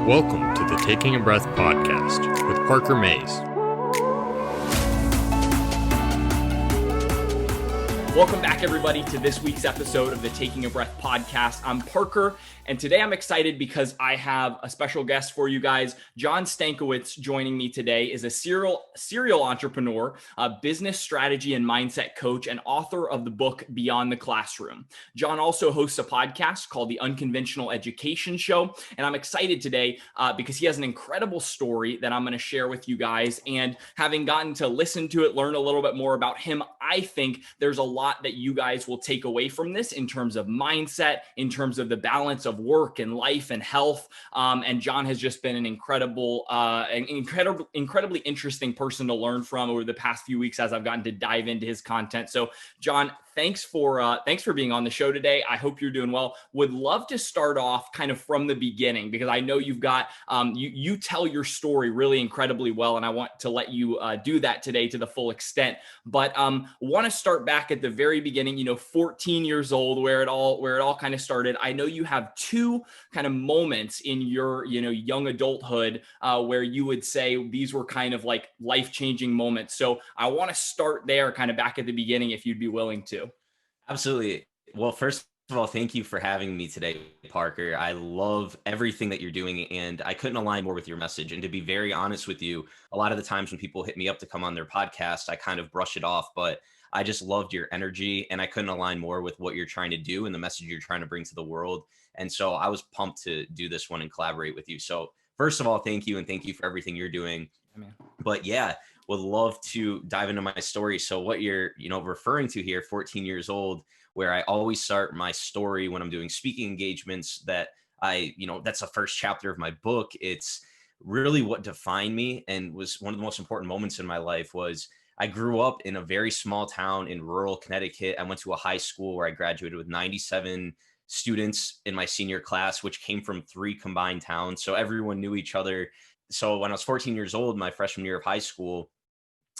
Welcome to the Taking a Breath podcast with Parker Mays. Welcome back, everybody, to this week's episode of the Taking a Breath podcast. I'm Parker, and today I'm excited because I have a special guest for you guys. John Stankiewicz joining me today is a serial entrepreneur, a business strategy and mindset coach, and author of the book Beyond the Classroom. John also hosts a podcast called the Unconventional Education Show, and I'm excited today because he has an incredible story that I'm going to share with you guys. And having gotten to listen to it, learn a little bit more about him, I think there's a lot that you guys will take away from this in terms of mindset, in terms of the balance of work and life and health. And John has just been an incredibly interesting person to learn from over the past few weeks as I've gotten to dive into his content. So John, thanks for being on the show today. I hope you're doing well. Would love to start off kind of from the beginning, because I know you've got, you tell your story really incredibly well, and I want to let you do that today to the full extent. But want to start back at the very beginning, 14 years old, where it all kind of started. I know you have two kind of moments in your, young adulthood where you would say these were kind of like life-changing moments. So I want to start there kind of back at the beginning, if you'd be willing to. Absolutely. Well, first of all, thank you for having me today, Parker. I love everything that you're doing, and I couldn't align more with your message. And to be very honest with you, a lot of the times when people hit me up to come on their podcast, I kind of brush it off, but I just loved your energy, and I couldn't align more with what you're trying to do and the message you're trying to bring to the world. And so I was pumped to do this one and collaborate with you. So first of all, thank you. And thank you for everything you're doing. Amen. But yeah, would love to dive into my story. So what you're, referring to here, 14 years old, where I always start my story when I'm doing speaking engagements, that that's the first chapter of my book. It's really what defined me and was one of the most important moments in my life. Was I grew up in a very small town in rural Connecticut. I went to a high school where I graduated with 97 students in my senior class, which came from 3 combined towns. So everyone knew each other. So when I was 14 years old, my freshman year of high school,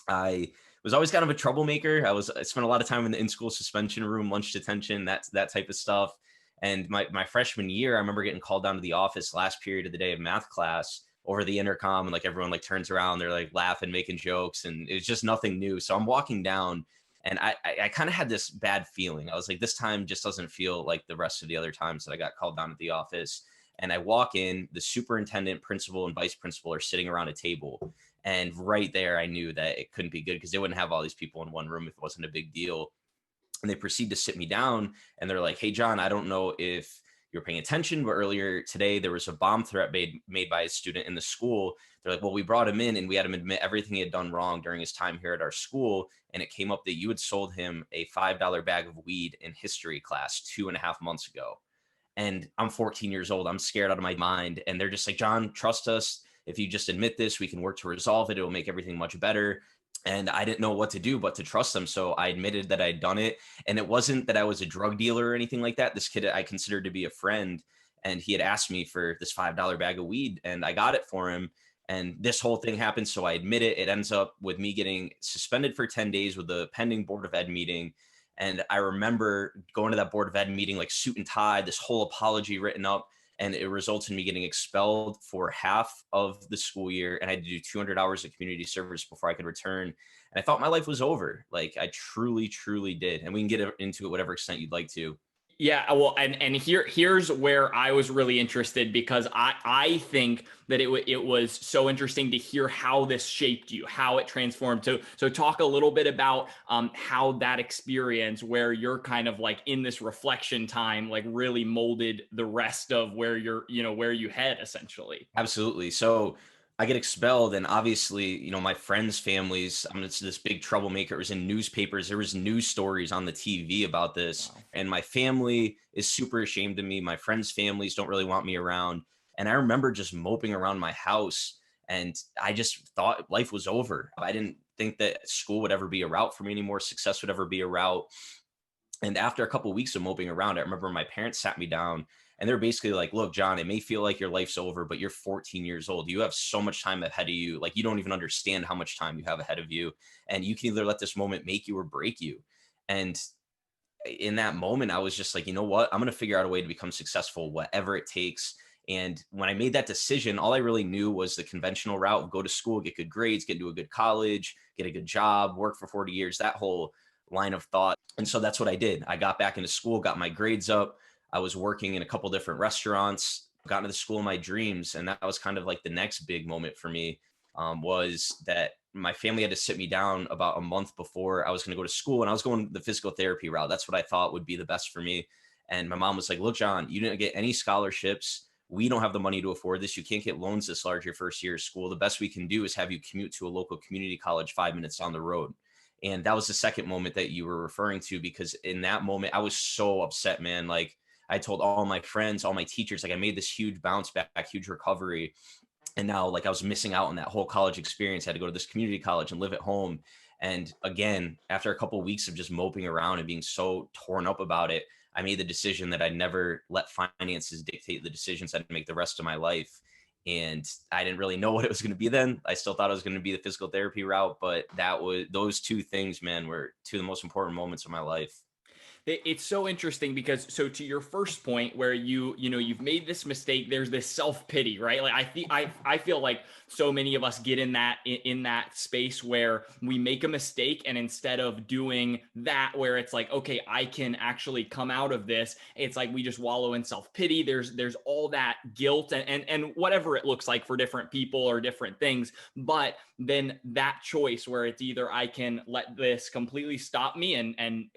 I was always kind of a troublemaker. I spent a lot of time in the in-school suspension room, lunch detention, that type of stuff. And my freshman year, I remember getting called down to the office last period of the day of math class over the intercom, and everyone turns around, they're laughing, making jokes, and it was just nothing new. So I'm walking down, and I kind of had this bad feeling. I was like, this time just doesn't feel like the rest of the other times that I got called down at the office. And I walk in, the superintendent, principal, and vice principal are sitting around a table. And right there, I knew that it couldn't be good, because they wouldn't have all these people in one room if it wasn't a big deal. And they proceed to sit me down, and they're like, "Hey, John, I don't know if you're paying attention, but earlier today there was a bomb threat made by a student in the school." They're like, "Well, we brought him in and we had him admit everything he had done wrong during his time here at our school. And it came up that you had sold him a $5 bag of weed in history class 2.5 months ago." And I'm 14 years old. I'm scared out of my mind. And they're just like, "John, trust us. If you just admit this, we can work to resolve it. It will make everything much better." And I didn't know what to do but to trust them. So I admitted that I'd done it. And it wasn't that I was a drug dealer or anything like that. This kid I considered to be a friend. And he had asked me for this $5 bag of weed, and I got it for him. And this whole thing happens. So I admit it. It ends up with me getting suspended for 10 days with a pending Board of Ed meeting. And I remember going to that Board of Ed meeting, suit and tie, this whole apology written up, and it results in me getting expelled for half of the school year. And I had to do 200 hours of community service before I could return. And I thought my life was over. I truly, truly did. And we can get into it whatever extent you'd like to. Yeah, well, and here's where I was really interested, because I think that it was so interesting to hear how this shaped you, how it transformed. So talk a little bit about how that experience, where you're kind of in this reflection time, really molded the rest of where where you head essentially. Absolutely. So I get expelled, and obviously, my friends' families, it's this big troublemaker. It was in newspapers. There was news stories on the TV about this. Wow. And my family is super ashamed of me. My friends' families don't really want me around. And I remember just moping around my house, and I just thought life was over. I didn't think that school would ever be a route for me anymore. Success would ever be a route. And after a couple of weeks of moping around, I remember my parents sat me down, and they're basically like, "Look, John, it may feel like your life's over, but you're 14 years old. You have so much time ahead of you. You don't even understand how much time you have ahead of you. And you can either let this moment make you or break you." And in that moment, I was just like, you know what? I'm going to figure out a way to become successful, whatever it takes. And when I made that decision, all I really knew was the conventional route: go to school, get good grades, get into a good college, get a good job, work for 40 years, that whole line of thought. And so that's what I did. I got back into school, got my grades up. I was working in a couple different restaurants, got into the school of my dreams. And that was kind of like the next big moment for me, was that my family had to sit me down about a month before I was going to go to school, and I was going the physical therapy route. That's what I thought would be the best for me. And my mom was like, look, John, you didn't get any scholarships. We don't have the money to afford this. You can't get loans this large your first year of school. The best we can do is have you commute to a local community college 5 minutes down the road. And that was the second moment that you were referring to, because in that moment, I was so upset, man. Like, I told all my friends, all my teachers, like, I made this huge bounce back, huge recovery. And now, like, I was missing out on that whole college experience. I had to go to this community college and live at home. And again, after a couple of weeks of just moping around and being so torn up about it, I made the decision that I'd never let finances dictate the decisions I'd make the rest of my life. And I didn't really know what it was going to be then. I still thought it was going to be the physical therapy route, but those two things, man, were two of the most important moments of my life. It's so interesting because, so to your first point where you've made this mistake, there's this self-pity, right? Like I feel like so many of us get in that space where we make a mistake, and instead of doing that where it's like, okay, I can actually come out of this, it's like we just wallow in self-pity. There's all that guilt and whatever it looks like for different people or different things. But then that choice where it's either I can let this completely stop me and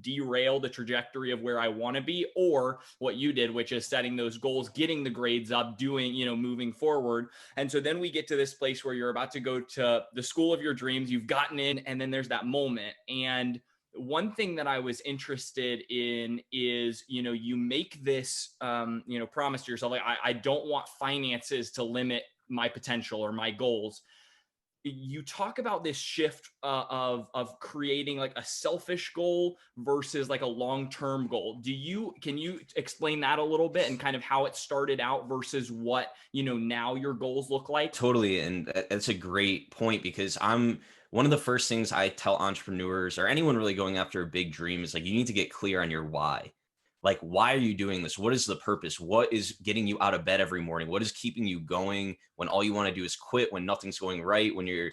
derail the trajectory of where I want to be, or what you did, which is setting those goals, getting the grades up, doing, moving forward. And so then we get to this place where you're about to go to the school of your dreams, you've gotten in, and then there's that moment. And one thing that I was interested in is, you make this, promise to yourself, like, I don't want finances to limit my potential or my goals. You talk about this shift of creating like a selfish goal versus like a long-term goal. Can you explain that a little bit and kind of how it started out versus what, now your goals look like? Totally. And that's a great point, because one of the first things I tell entrepreneurs or anyone really going after a big dream is, like, you need to get clear on your why. Like, why are you doing this? What is the purpose? What is getting you out of bed every morning? What is keeping you going when all you want to do is quit, when nothing's going right, when you're,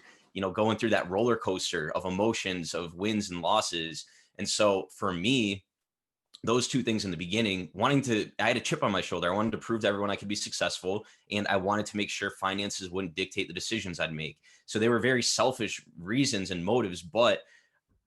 going through that roller coaster of emotions, of wins and losses? And so for me, those two things in the beginning, I had a chip on my shoulder. I wanted to prove to everyone I could be successful, and I wanted to make sure finances wouldn't dictate the decisions I'd make. So they were very selfish reasons and motives, but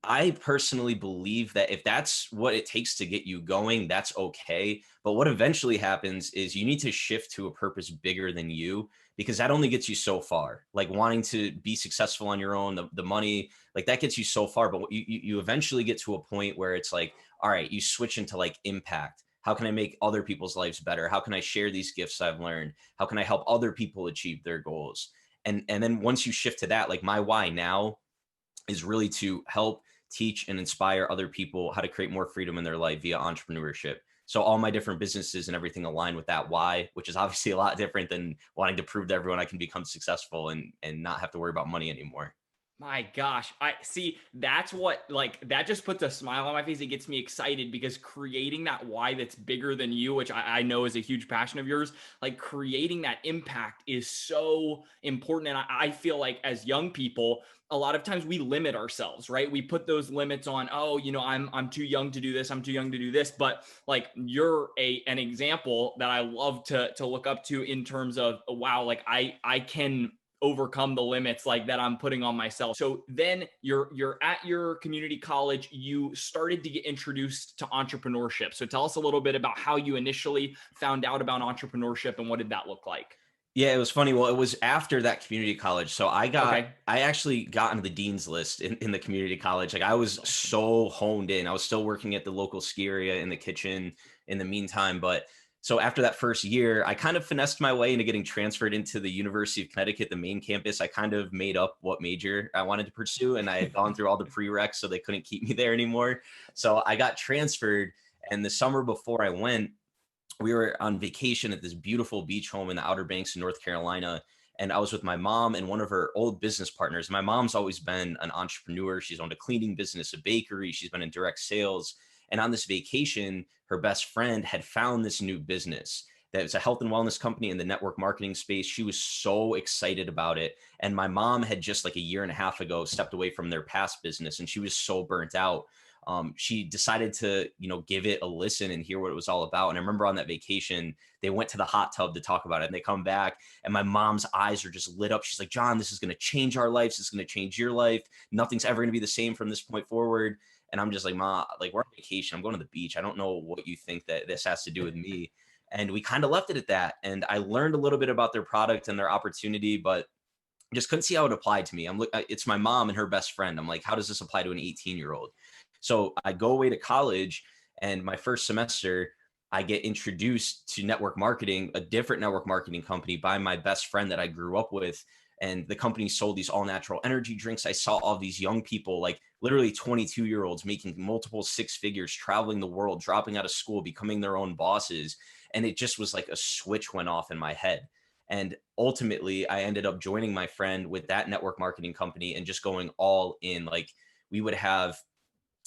I personally believe that if that's what it takes to get you going, that's okay. But what eventually happens is you need to shift to a purpose bigger than you, because that only gets you so far. Like, wanting to be successful on your own, the money, like, that gets you so far. But you eventually get to a point where it's like, all right, you switch into like impact. How can I make other people's lives better? How can I share these gifts I've learned? How can I help other people achieve their goals? And then once you shift to that, like, my why now is really to help teach and inspire other people how to create more freedom in their life via entrepreneurship. So all my different businesses and everything align with that why, which is obviously a lot different than wanting to prove to everyone I can become successful and not have to worry about money anymore. My gosh, I see. That's what, like, that just puts a smile on my face. It gets me excited because creating that why that's bigger than you, which I know is a huge passion of yours, like, creating that impact is so important. And I feel like as young people, a lot of times we limit ourselves, right? We put those limits on, oh, I'm too young to do this. I'm too young to do this. But like, you're an example that I love to look up to in terms of, wow, like, I can overcome the limits like that I'm putting on myself. So then you're at your community college, you started to get introduced to entrepreneurship. So tell us a little bit about how you initially found out about entrepreneurship and what did that look like? Yeah, it was funny. Well, it was after that community college. So Okay. I actually got into the dean's list in the community college. Like, I was so honed in. I was still working at the local ski area in the kitchen in the meantime. But so after that first year, I kind of finessed my way into getting transferred into the University of Connecticut, the main campus. I kind of made up what major I wanted to pursue, and I had gone through all the prereqs, so they couldn't keep me there anymore. So I got transferred. And the summer before I went, we were on vacation at this beautiful beach home in the Outer Banks in North Carolina. And I was with my mom and one of her old business partners. My mom's always been an entrepreneur. She's owned a cleaning business, a bakery. She's been in direct sales. And on this vacation, her best friend had found this new business. that was a health and wellness company in the network marketing space. She was so excited about it. And my mom had just like a year and a half ago stepped away from their past business, and she was so burnt out. She decided to, give it a listen and hear what it was all about. And I remember on that vacation, they went to the hot tub to talk about it, and they come back and my mom's eyes are just lit up. She's like, John, this is going to change our lives. This is going to change your life. Nothing's ever going to be the same from this point forward. And I'm just like, Ma, like, we're on vacation. I'm going to the beach. I don't know what you think that this has to do with me. And we kind of left it at that. And I learned a little bit about their product and their opportunity, but just couldn't see how it applied to me. It's my mom and her best friend. I'm like, how does this apply to an 18-year-old? So I go away to college, and my first semester, I get introduced to network marketing, a different network marketing company, by my best friend that I grew up with. And the company sold these all natural energy drinks. I saw all these young people, like literally 22-year-olds making multiple six figures, traveling the world, dropping out of school, becoming their own bosses. And it just was like a switch went off in my head. And ultimately, I ended up joining my friend with that network marketing company and just going all in. Like, we would have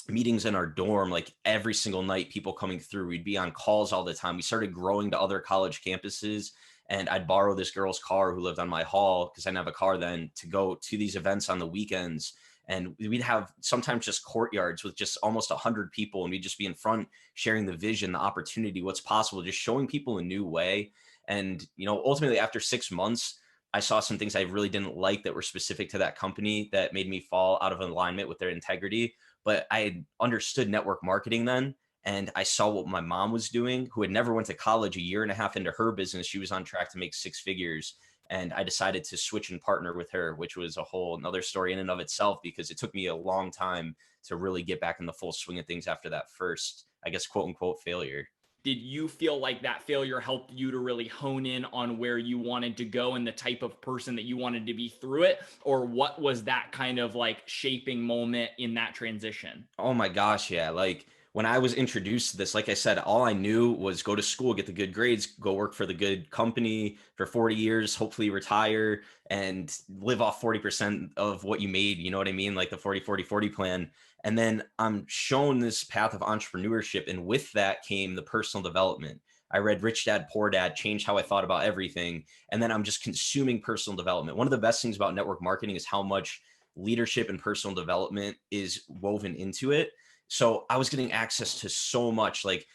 meetings in our dorm, like every single night, people coming through. We'd be on calls all the time. We started growing to other college campuses, and I'd borrow this girl's car who lived on my hall, because I didn't have a car then, to go to these events on the weekends. And we'd have sometimes just courtyards with just almost 100 people, and we'd just be in front sharing the vision, the opportunity, what's possible, just showing people a new way. And, ultimately after 6 months, I saw some things I really didn't like that were specific to that company that made me fall out of alignment with their integrity. But I had understood network marketing then, and I saw what my mom was doing, who had never went to college. A year and a half into her business, she was on track to make six figures. And I decided to switch and partner with her, which was a whole another story in and of itself, because it took me a long time to really get back in the full swing of things after that first, I guess, quote unquote, failure. Did you feel like that failure helped you to really hone in on where you wanted to go and the type of person that you wanted to be through it? Or what was that kind of like shaping moment in that transition? Oh my gosh, yeah. Like, when I was introduced to this, like I said, all I knew was go to school, get the good grades, go work for the good company for 40 years, hopefully retire and live off 40% of what you made. You know what I mean? Like the 40-40-40 plan. And then I'm shown this path of entrepreneurship. And with that came the personal development. I read Rich Dad, Poor Dad, changed how I thought about everything. And then I'm just consuming personal development. One of the best things about network marketing is how much leadership and personal development is woven into it. So I was getting access to so much, like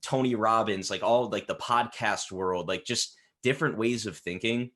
Tony Robbins, like all like the podcast world, like just different ways of thinking.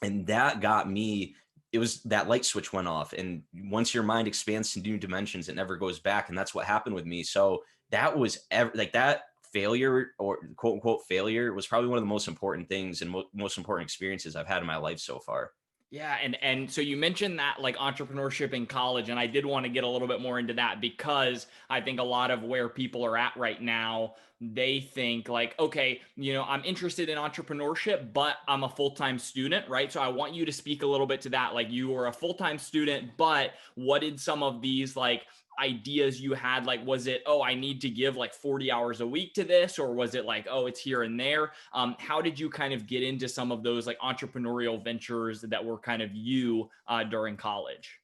And that got me, it was that light switch went off. And once your mind expands to new dimensions, it never goes back. And that's what happened with me. So that was like that failure, or quote unquote failure, was probably one of the most important things and most important experiences I've had in my life so far. Yeah. And so you mentioned that like entrepreneurship in college, and I did want to get a little bit more into that, because I think a lot of where people are at right now, they think like, okay, I'm interested in entrepreneurship, but I'm a full-time student, right? So I want you to speak a little bit to that. Like, you were a full-time student, but what did some of these like ideas you had, like, was it, oh, I need to give like 40 hours a week to this, or was it like, oh, it's here and there? How did you kind of get into some of those like entrepreneurial ventures that were kind of you during college?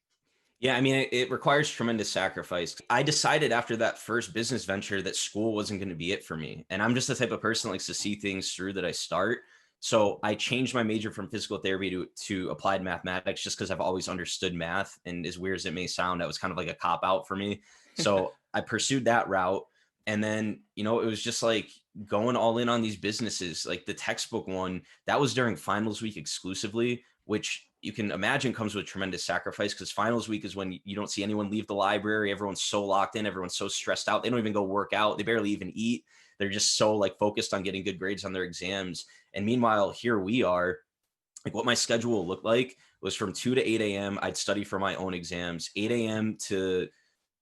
Yeah, I mean, it requires tremendous sacrifice. I decided after that first business venture that school wasn't going to be it for me. And I'm just the type of person that likes to see things through that I start. So I changed my major from physical therapy to applied mathematics, just because I've always understood math. And as weird as it may sound, that was kind of like a cop out for me. So I pursued that route. And then, it was just like going all in on these businesses. Like the textbook one, that was during finals week exclusively, which you can imagine comes with tremendous sacrifice, because finals week is when you don't see anyone leave the library. Everyone's so locked in. Everyone's so stressed out. They don't even go work out. They barely even eat. They're just so like focused on getting good grades on their exams. And meanwhile, here we are, like what my schedule looked like was from 2 to 8 a.m. I'd study for my own exams, 8 a.m. to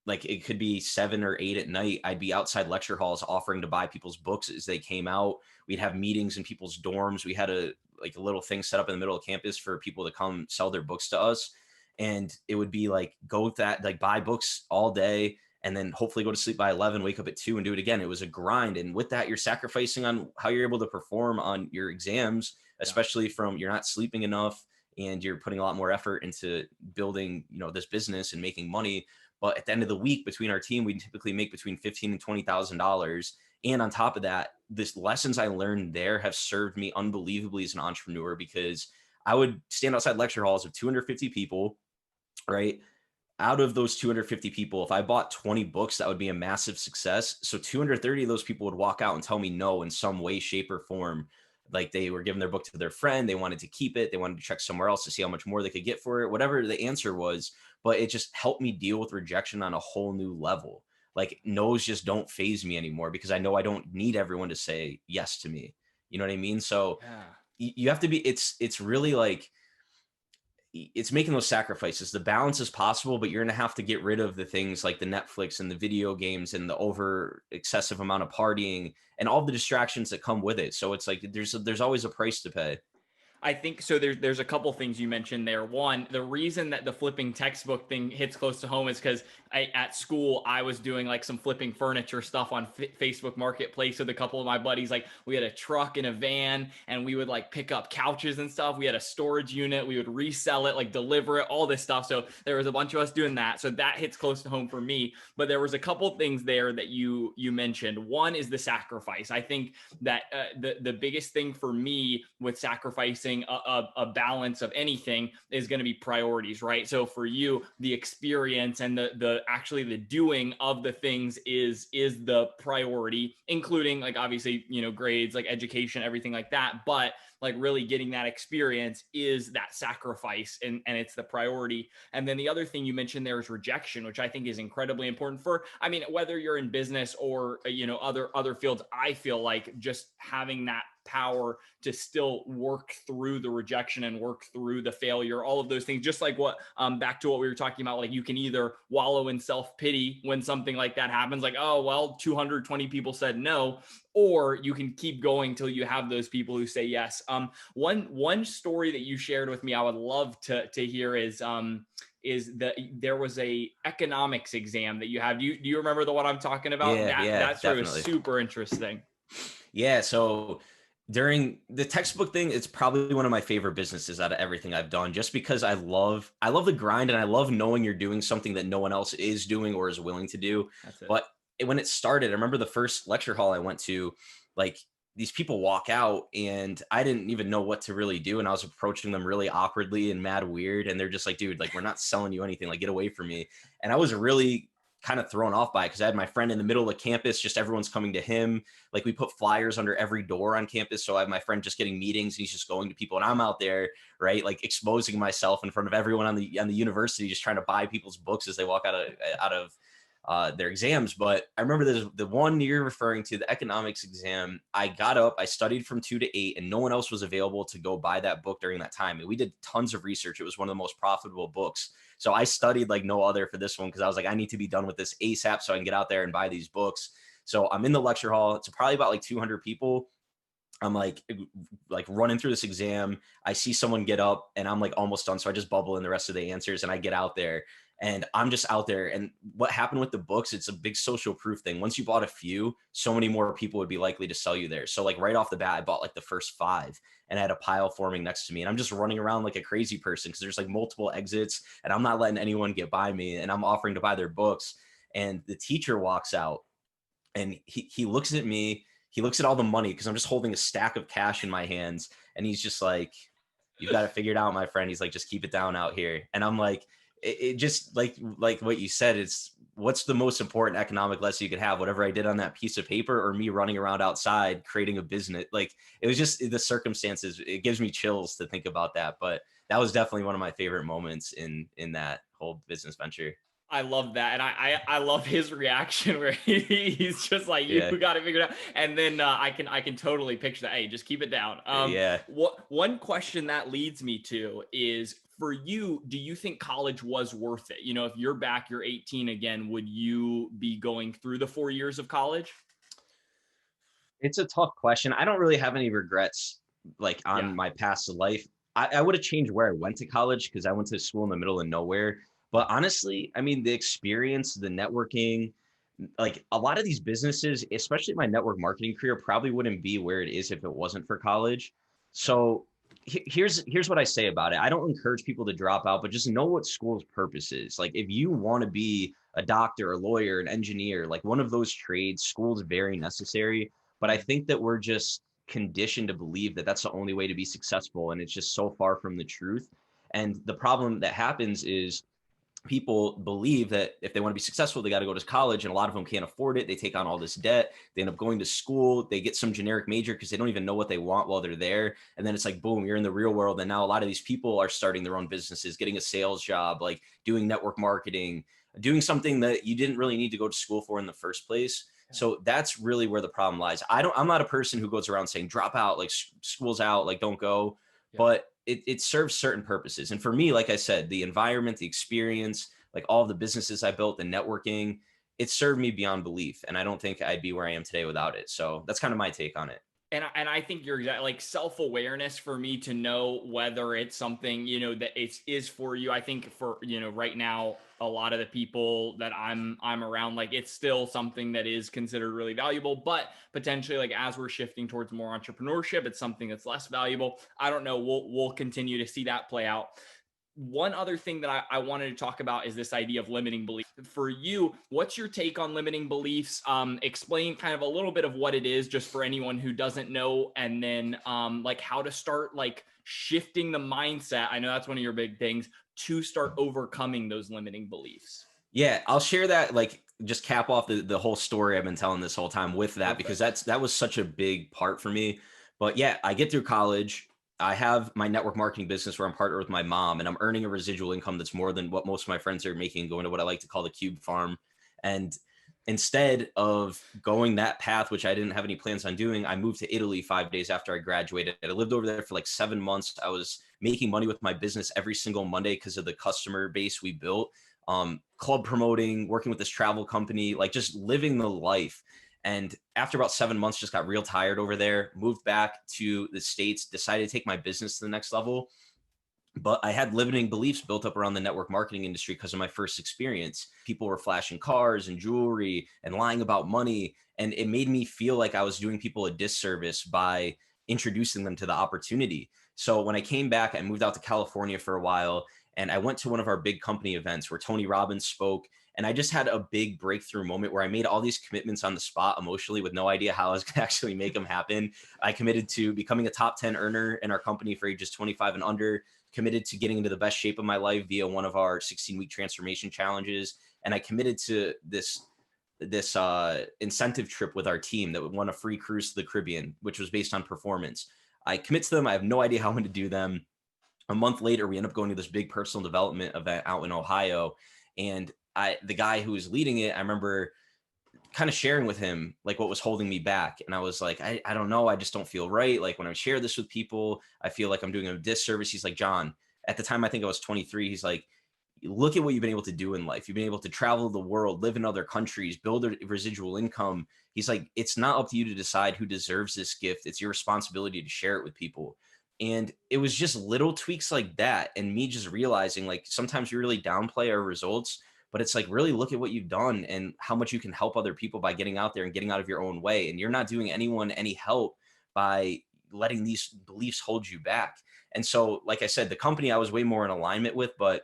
like, it could be 7 or 8 at night. I'd be outside lecture halls offering to buy people's books as they came out. We'd have meetings in people's dorms. We had a little thing set up in the middle of campus for people to come sell their books to us. And it would be like, go with that, like buy books all day, and then hopefully go to sleep by 11, wake up at 2 and do it again. It was a grind. And with that, you're sacrificing on how you're able to perform on your exams, especially from you're not sleeping enough, and you're putting a lot more effort into building, this business and making money. But at the end of the week, between our team, we typically make between $15,000 and $20,000. And on top of that, this lessons I learned there have served me unbelievably as an entrepreneur, because I would stand outside lecture halls of 250 people, right? Out of those 250 people, if I bought 20 books, that would be a massive success. So 230 of those people would walk out and tell me no in some way, shape, or form. Like they were giving their book to their friend, they wanted to keep it, they wanted to check somewhere else to see how much more they could get for it, whatever the answer was. But it just helped me deal with rejection on a whole new level. Like no's just don't phase me anymore, because I know I don't need everyone to say yes to me. You know what I mean? So Yeah. you have to be, it's really like, it's making those sacrifices. The balance is possible, but you're going to have to get rid of the things like the Netflix and the video games and the over excessive amount of partying and all the distractions that come with it. So it's like, there's always a price to pay. I think so. There's a couple things you mentioned there. One, the reason that the flipping textbook thing hits close to home is because at school I was doing like some flipping furniture stuff on Facebook Marketplace with a couple of my buddies. Like we had a truck and a van, and we would like pick up couches and stuff. We had a storage unit. We would resell it, like deliver it, all this stuff. So there was a bunch of us doing that. So that hits close to home for me. But there was a couple things there that you mentioned. One is the sacrifice. I think that the biggest thing for me with sacrificing a balance of anything is going to be priorities, right? So for you, the experience and the actually the doing of the things is the priority, including like obviously, grades, like education, everything like that. But like really getting that experience is that sacrifice, and it's the priority. And then the other thing you mentioned there is rejection, which I think is incredibly important for, I mean, whether you're in business or, other fields. I feel like just having that power to still work through the rejection and work through the failure, all of those things, just like what, back to what we were talking about, like you can either wallow in self-pity when something like that happens, like, oh, well, 220 people said no, or you can keep going till you have those people who say yes. One story that you shared with me, I would love to hear is that there was a economics exam that you had. Do you remember the one I'm talking about? Yeah, That story definitely. was super interesting. Yeah. So during the textbook thing, it's probably one of my favorite businesses out of everything I've done, just because I love the grind, and I love knowing you're doing something that no one else is doing or is willing to do. That's it. But when it started, I remember the first lecture hall I went to, like these people walk out and I didn't even know what to really do. And I was approaching them really awkwardly and mad weird. And they're just like, dude, like, we're not selling you anything, like, get away from me. And I was really kind of thrown off by it, because I had my friend in the middle of campus, just everyone's coming to him. Like we put flyers under every door on campus. So I have my friend just getting meetings, and he's just going to people, and I'm out there, right, like exposing myself in front of everyone on the university, just trying to buy people's books as they walk out of their exams. But I remember the one you're referring to, the economics exam, I got up, I studied from 2 to 8, and no one else was available to go buy that book during that time. And we did tons of research. It was one of the most profitable books. So I studied like no other for this one, because I was like, I need to be done with this ASAP so I can get out there and buy these books. So I'm in the lecture hall. It's probably about like 200 people. I'm like running through this exam. I see someone get up, and I'm like almost done. So I just bubble in the rest of the answers, and I get out there, and I'm just out there. And what happened with the books, it's a big social proof thing. Once you bought a few, so many more people would be likely to sell you there. So like right off the bat, I bought like the first 5, and I had a pile forming next to me, and I'm just running around like a crazy person, because there's like multiple exits, and I'm not letting anyone get by me, and I'm offering to buy their books. And the teacher walks out, and he looks at me. He looks at all the money, because I'm just holding a stack of cash in my hands. And he's just like, you've got to figure it out, my friend. He's like, just keep it down out here. And I'm like, it just like what you said, it's what's the most important economic lesson you could have, whatever I did on that piece of paper or me running around outside creating a business. Like it was just the circumstances. It gives me chills to think about that. But that was definitely one of my favorite moments in that whole business venture. I love that. And I love his reaction where he's just like, you got it figured out. And then I can totally picture that. Hey, just keep it down. One question that leads me to is, for you, do you think college was worth it? If you're 18 again, would you be going through the 4 years of college? It's a tough question. I don't really have any regrets like on my past life. I would have changed where I went to college, because I went to school in the middle of nowhere. But honestly, I mean, the experience, the networking, like a lot of these businesses, especially my network marketing career, probably wouldn't be where it is if it wasn't for college. So here's what I say about it. I don't encourage people to drop out, but just know what school's purpose is. Like if you want to be a doctor, a lawyer, an engineer, like one of those trades, school is very necessary. But I think that we're just conditioned to believe that that's the only way to be successful, and it's just so far from the truth. And the problem that happens is people believe that if they want to be successful, they got to go to college, and a lot of them can't afford it. They take on all this debt. They end up going to school. They get some generic major because they don't even know what they want while they're there. And then it's like, boom, you're in the real world. And now a lot of these people are starting their own businesses, getting a sales job, like doing network marketing, doing something that you didn't really need to go to school for in the first place. So that's really where the problem lies. I'm not a person who goes around saying drop out, like school's out, like don't go. But it serves certain purposes. And for me, like I said, the environment, the experience, like all of the businesses I built, the networking, it served me beyond belief. And I don't think I'd be where I am today without it. So that's kind of my take on it. And I think you're exactly like self-awareness for me to know whether it's something, that it is for you. I think for, right now, a lot of the people that I'm around, like it's still something that is considered really valuable, but potentially like as we're shifting towards more entrepreneurship, it's something that's less valuable. I don't know. We'll continue to see that play out. One other thing that I wanted to talk about is this idea of limiting beliefs. For you, what's your take on limiting beliefs? Explain kind of a little bit of what it is, just for anyone who doesn't know, and then like how to start like shifting the mindset. I know that's one of your big things, to start overcoming those limiting beliefs. Yeah, I'll share that, like just cap off the whole story I've been telling this whole time with that, because that was such a big part for me. But yeah, I get through college. I have my network marketing business where I'm partnered with my mom, and I'm earning a residual income that's more than what most of my friends are making, going to what I like to call the cube farm. And instead of going that path, which I didn't have any plans on doing, I moved to Italy 5 days after I graduated. I lived over there for like 7 months. I was making money with my business every single Monday because of the customer base we built. Club promoting, working with this travel company, like just living the life. And after about 7 months, just got real tired over there, moved back to the States, decided to take my business to the next level. But I had limiting beliefs built up around the network marketing industry because of my first experience. People were flashing cars and jewelry and lying about money. And it made me feel like I was doing people a disservice by introducing them to the opportunity. So when I came back, I moved out to California for a while, and I went to one of our big company events where Tony Robbins spoke. And I just had a big breakthrough moment where I made all these commitments on the spot emotionally with no idea how I was going to actually make them happen. I committed to becoming a top 10 earner in our company for ages 25 and under, committed to getting into the best shape of my life via one of our 16-week transformation challenges. And I committed to this incentive trip with our team that would won a free cruise to the Caribbean, which was based on performance. I commit to them. I have no idea how I'm going to do them. A month later, we end up going to this big personal development event out in Ohio. And the guy who was leading it, I remember kind of sharing with him like what was holding me back. And I was like, I don't know. I just don't feel right. Like when I share this with people, I feel like I'm doing a disservice. He's like, John, at the time, I think I was 23. He's like, look at what you've been able to do in life. You've been able to travel the world, live in other countries, build a residual income. He's like, it's not up to you to decide who deserves this gift. It's your responsibility to share it with people. And it was just little tweaks like that. And me just realizing like sometimes we really downplay our results, but it's like really look at what you've done and how much you can help other people by getting out there and getting out of your own way. And you're not doing anyone any help by letting these beliefs hold you back. And so, like I said, the company I was way more in alignment with, but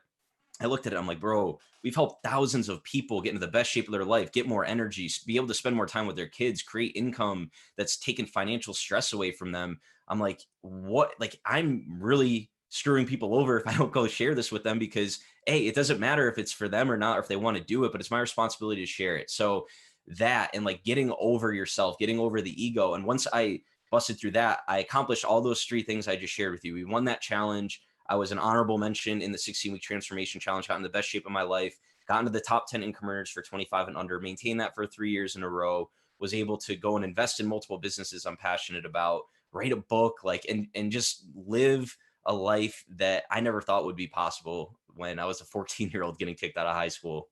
I looked at it, I'm like, bro, we've helped thousands of people get into the best shape of their life, get more energy, be able to spend more time with their kids, create income that's taken financial stress away from them. I'm like, what? Like, I'm really screwing people over if I don't go share this with them, because it doesn't matter if it's for them or not, or if they want to do it, but it's my responsibility to share it. So that, and like getting over yourself, getting over the ego. And once I busted through that, I accomplished all those 3 things I just shared with you. We won that challenge. I was an honorable mention in the 16-week transformation challenge, got in the best shape of my life, got into the top 10 income earners for 25 and under, maintained that for 3 years in a row, was able to go and invest in multiple businesses I'm passionate about, write a book, like, and just live a life that I never thought would be possible when I was a 14-year-old getting kicked out of high school.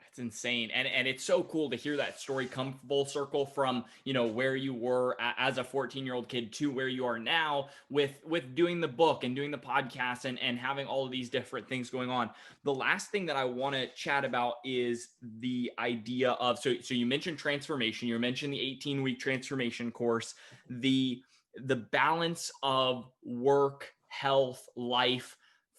It's insane. And it's so cool to hear that story come full circle from, where you were as a 14-year-old kid to where you are now with doing the book and doing the podcast and having all of these different things going on. The last thing that I want to chat about is the idea of, so you mentioned transformation, you mentioned the 18-week transformation course, the balance of work health, life.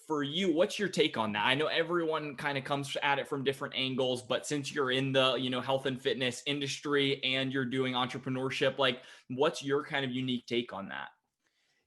For you, what's your take on that? I know everyone kind of comes at it from different angles, but since you're in the, health and fitness industry and you're doing entrepreneurship, like what's your kind of unique take on that?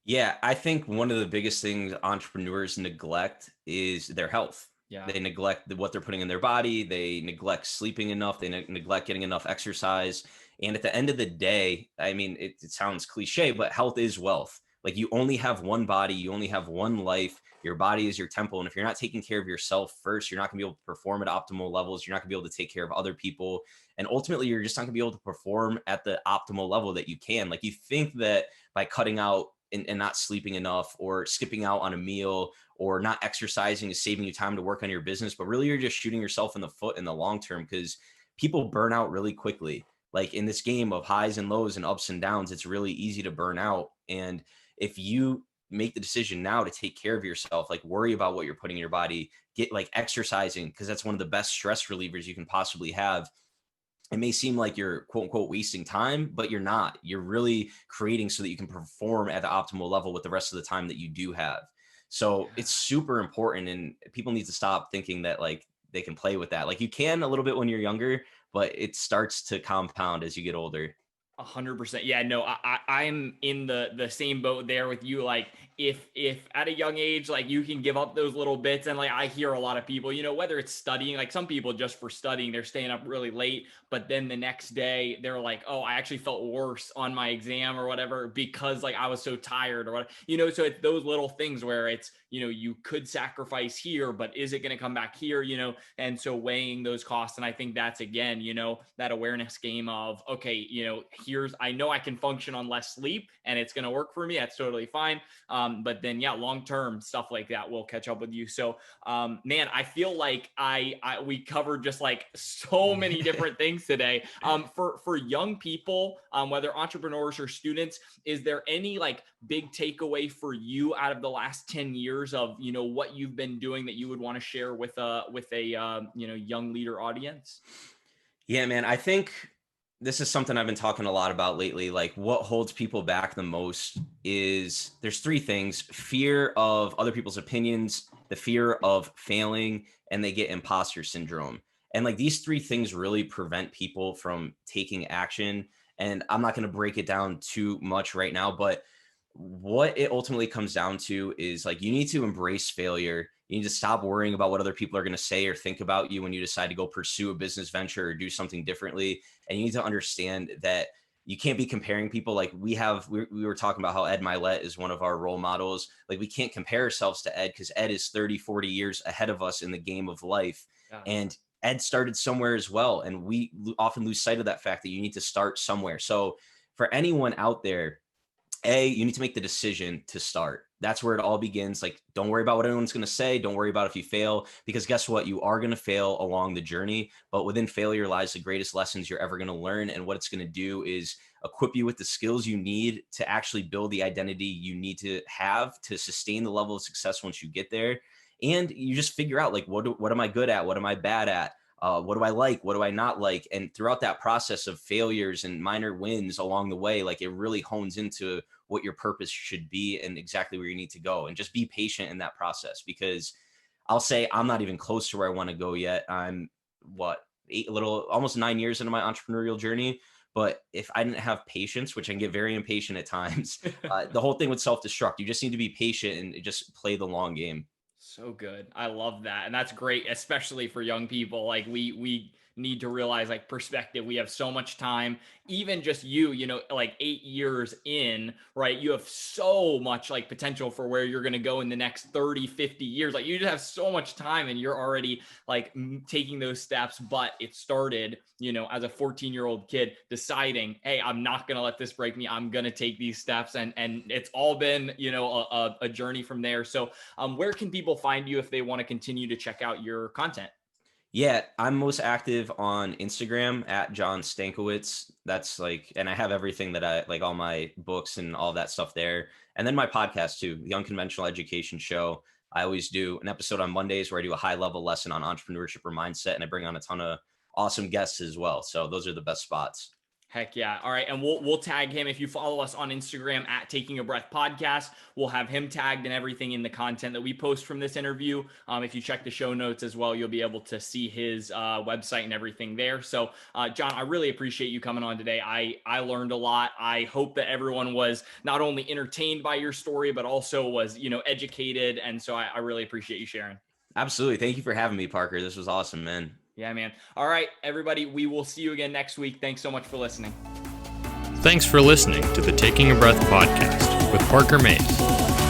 Yeah, I think one of the biggest things entrepreneurs neglect is their health. Yeah. They neglect what they're putting in their body. They neglect sleeping enough. They neglect getting enough exercise. And at the end of the day, I mean, it sounds cliche, but health is wealth. Like you only have one body, you only have one life. Your body is your temple. And if you're not taking care of yourself first, you're not going to be able to perform at optimal levels. You're not going to be able to take care of other people. And ultimately, you're just not going to be able to perform at the optimal level that you can. Like you think that by cutting out and not sleeping enough or skipping out on a meal or not exercising is saving you time to work on your business, but really you're just shooting yourself in the foot in the long term because people burn out really quickly. Like in this game of highs and lows and ups and downs, it's really easy to burn out. And if you make the decision now to take care of yourself, like worry about what you're putting in your body, get like exercising, because that's one of the best stress relievers you can possibly have. It may seem like you're quote unquote wasting time, but you're not. You're really creating so that you can perform at the optimal level with the rest of the time that you do have. So it's super important, and people need to stop thinking that like they can play with that. Like you can a little bit when you're younger, but it starts to compound as you get older. 100%. Yeah, no, I'm in the same boat there with you. Like if at a young age, like you can give up those little bits, and like I hear a lot of people, whether it's studying, like some people just for studying, they're staying up really late, but then the next day they're like, oh, I actually felt worse on my exam or whatever because like I was so tired or what, so it's those little things where it's, you could sacrifice here, but is it going to come back here, and so weighing those costs. And I think that's again, that awareness game of, okay, I know I can function on less sleep and it's going to work for me. That's totally fine. But then yeah, long-term stuff like that will catch up with you. So, man, I feel like we covered just like so many different things today. For young people, whether entrepreneurs or students, is there any like big takeaway for you out of the last 10 years of, what you've been doing that you would want to share with a young leader audience? Yeah, man, I think this is something I've been talking a lot about lately. Like what holds people back the most is there's three things: fear of other people's opinions, the fear of failing, and they get imposter syndrome. And like these three things really prevent people from taking action. And I'm not going to break it down too much right now, but what it ultimately comes down to is like you need to embrace failure. You need to stop worrying about what other people are going to say or think about you when you decide to go pursue a business venture or do something differently. And you need to understand that you can't be comparing people. Like we were talking about how Ed Milet is one of our role models. Like we can't compare ourselves to Ed because Ed is 30, 40 years ahead of us in the game of life. Yeah. And Ed started somewhere as well. And we often lose sight of that fact that you need to start somewhere. So for anyone out there, you need to make the decision to start. That's where it all begins. Like, don't worry about what anyone's going to say. Don't worry about if you fail, because guess what? You are going to fail along the journey, but within failure lies the greatest lessons you're ever going to learn. And what it's going to do is equip you with the skills you need to actually build the identity you need to have to sustain the level of success once you get there. And you just figure out like, what am I good at? What am I bad at? What do I like? What do I not like? And throughout that process of failures and minor wins along the way, like it really hones into what your purpose should be and exactly where you need to go. And just be patient in that process, because I'll say I'm not even close to where I want to go yet. I'm almost 9 years into my entrepreneurial journey. But if I didn't have patience, which I can get very impatient at times, the whole thing would self-destruct. You just need to be patient and just play the long game. So good. I love that. And that's great, especially for young people. Like we need to realize like perspective. We have so much time, even just like 8 years in, right? You have so much like potential for where you're going to go in the next 30, 50 years. Like you just have so much time and you're already like taking those steps, but it started, as a 14-year-old kid deciding, hey, I'm not going to let this break me. I'm going to take these steps. And it's all been, a journey from there. So where can people find you if they want to continue to check out your content? Yeah, I'm most active on Instagram at John Stankiewicz. That's like, and I have everything that I like, all my books and all that stuff there. And then my podcast too, the Unconventional Education Show. I always do an episode on Mondays where I do a high level lesson on entrepreneurship or mindset, and I bring on a ton of awesome guests as well. So those are the best spots. Heck yeah. All right. And we'll tag him. If you follow us on Instagram at Taking a Breath Podcast, we'll have him tagged and everything in the content that we post from this interview. If you check the show notes as well, you'll be able to see his website and everything there. So John, I really appreciate you coming on today. I learned a lot. I hope that everyone was not only entertained by your story, but also was, educated. And so I really appreciate you sharing. Absolutely. Thank you for having me, Parker. This was awesome, man. Yeah, man. All right, everybody, we will see you again next week. Thanks so much for listening. Thanks for listening to the Taking a Breath podcast with Parker Mays.